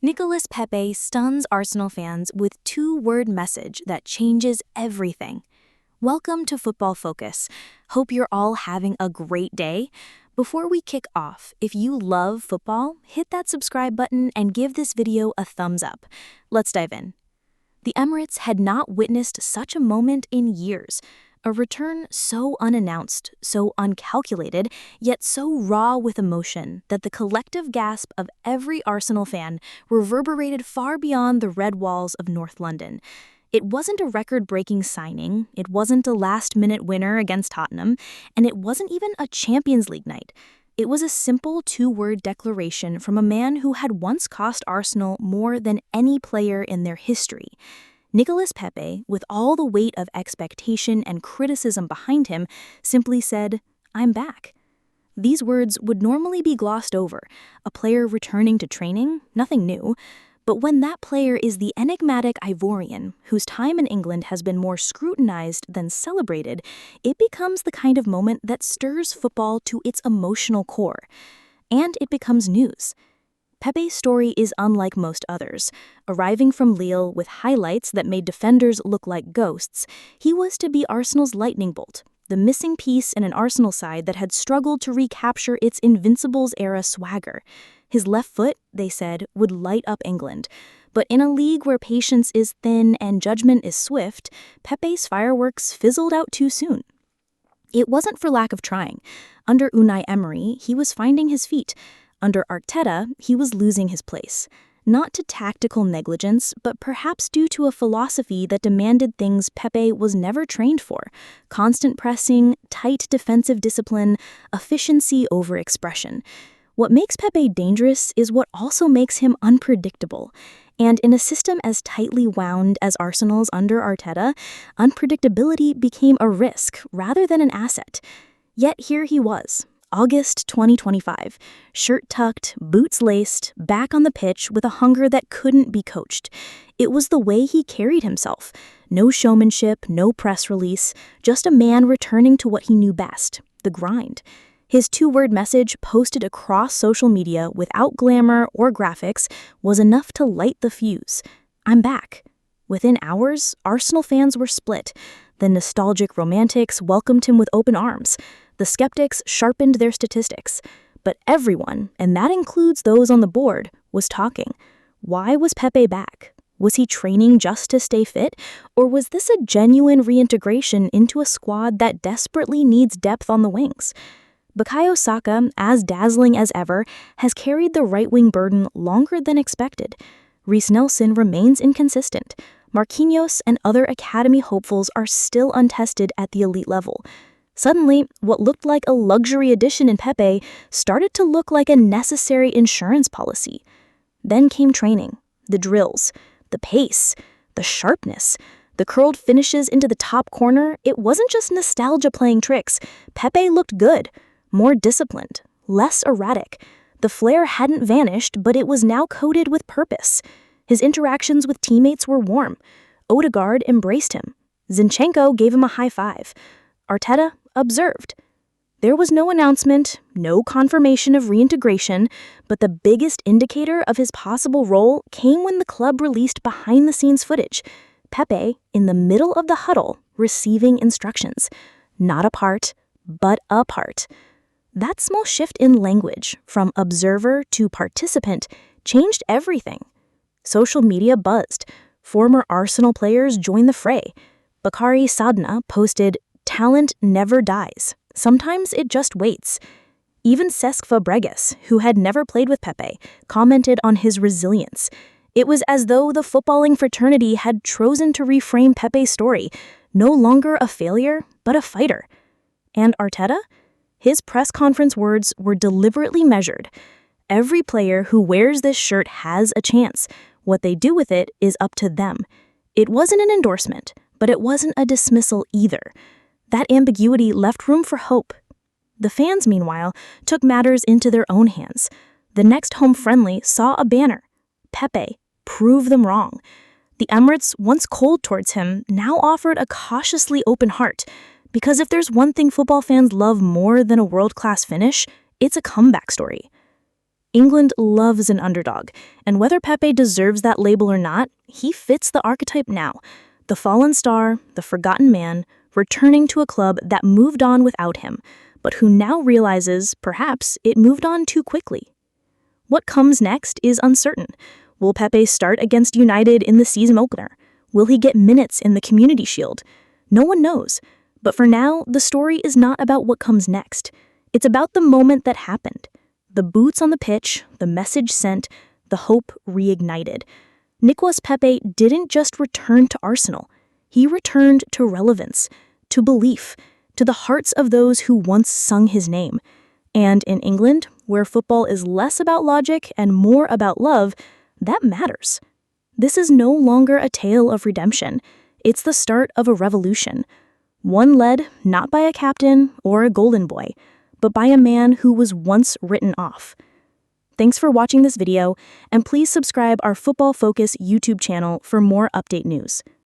Nicolas Pepe stuns Arsenal fans with two-word message that changes everything. Welcome to Football Focus. Hope you're all having a great day. Before we kick off, if you love football, hit that subscribe button and give this video a thumbs up. Let's dive in. The Emirates had not witnessed such a moment in years. A return so unannounced, so uncalculated, yet so raw with emotion that the collective gasp of every Arsenal fan reverberated far beyond the red walls of North London. It wasn't a record-breaking signing, it wasn't a last-minute winner against Tottenham, and it wasn't even a Champions League night. It was a simple two-word declaration from a man who had once cost Arsenal more than any player in their history. Nicolas Pepe, with all the weight of expectation and criticism behind him, simply said, "I'm back." These words would normally be glossed over, a player returning to training, nothing new. But when that player is the enigmatic Ivorian, whose time in England has been more scrutinized than celebrated, it becomes the kind of moment that stirs football to its emotional core. And it becomes news. Pepe's story is unlike most others. Arriving from Lille with highlights that made defenders look like ghosts, he was to be Arsenal's lightning bolt, the missing piece in an Arsenal side that had struggled to recapture its Invincibles-era swagger. His left foot, they said, would light up England. But in a league where patience is thin and judgment is swift, Pepe's fireworks fizzled out too soon. It wasn't for lack of trying. Under Unai Emery, he was finding his feet. Under Arteta, he was losing his place. Not to tactical negligence, but perhaps due to a philosophy that demanded things Pepe was never trained for: constant pressing, tight defensive discipline, efficiency over expression. What makes Pepe dangerous is what also makes him unpredictable. And in a system as tightly wound as Arsenal's under Arteta, unpredictability became a risk rather than an asset. Yet here he was, August 2025, shirt tucked, boots laced, back on the pitch with a hunger that couldn't be coached. It was the way he carried himself. No showmanship, no press release, just a man returning to what he knew best, the grind. His two-word message, posted across social media without glamour or graphics, was enough to light the fuse. "I'm back." Within hours, Arsenal fans were split. The nostalgic romantics welcomed him with open arms. The skeptics sharpened their statistics. But everyone, and that includes those on the board, was talking. Why was Pepe back? Was he training just to stay fit? Or was this a genuine reintegration into a squad that desperately needs depth on the wings? Bukayo Saka, as dazzling as ever, has carried the right-wing burden longer than expected. Reiss Nelson remains inconsistent. Marquinhos and other academy hopefuls are still untested at the elite level. Suddenly, what looked like a luxury addition in Pepe started to look like a necessary insurance policy. Then came training, the drills, the pace, the sharpness, the curled finishes into the top corner. It wasn't just nostalgia playing tricks. Pepe looked good, more disciplined, less erratic. The flair hadn't vanished, but it was now coated with purpose. His interactions with teammates were warm. Odegaard embraced him. Zinchenko gave him a high five. Arteta observed. There was no announcement, no confirmation of reintegration, but the biggest indicator of his possible role came when the club released behind-the-scenes footage. Pepe, in the middle of the huddle, receiving instructions. Not a part, but a part. That small shift in language, from observer to participant, changed everything. Social media buzzed. Former Arsenal players joined the fray. Bakary Sadna posted, "Talent never dies. Sometimes it just waits." Even Cesc Fabregas, who had never played with Pepe, commented on his resilience. It was as though the footballing fraternity had chosen to reframe Pepe's story, no longer a failure, but a fighter. And Arteta? His press conference words were deliberately measured. "Every player who wears this shirt has a chance. What they do with it is up to them." It wasn't an endorsement, but it wasn't a dismissal either. That ambiguity left room for hope. The fans, meanwhile, took matters into their own hands. The next home friendly saw a banner. Pepe, prove them wrong. The Emirates, once cold towards him, now offered a cautiously open heart. Because if there's one thing football fans love more than a world-class finish, it's a comeback story. England loves an underdog, and whether Pepe deserves that label or not, he fits the archetype now. The fallen star, the forgotten man, returning to a club that moved on without him, but who now realizes, perhaps, it moved on too quickly. What comes next is uncertain. Will Pepe start against United in the season opener? Will he get minutes in the Community Shield? No one knows. But for now, the story is not about what comes next. It's about the moment that happened. The boots on the pitch, the message sent, the hope reignited. Nicolas Pepe didn't just return to Arsenal. He returned to relevance, to belief, to the hearts of those who once sung his name. And in England, where football is less about logic and more about love, that matters. This is no longer a tale of redemption. It's the start of a revolution. One led not by a captain or a golden boy, but by a man who was once written off. Thanks for watching this video, and please subscribe our Football Focus YouTube channel for more update news.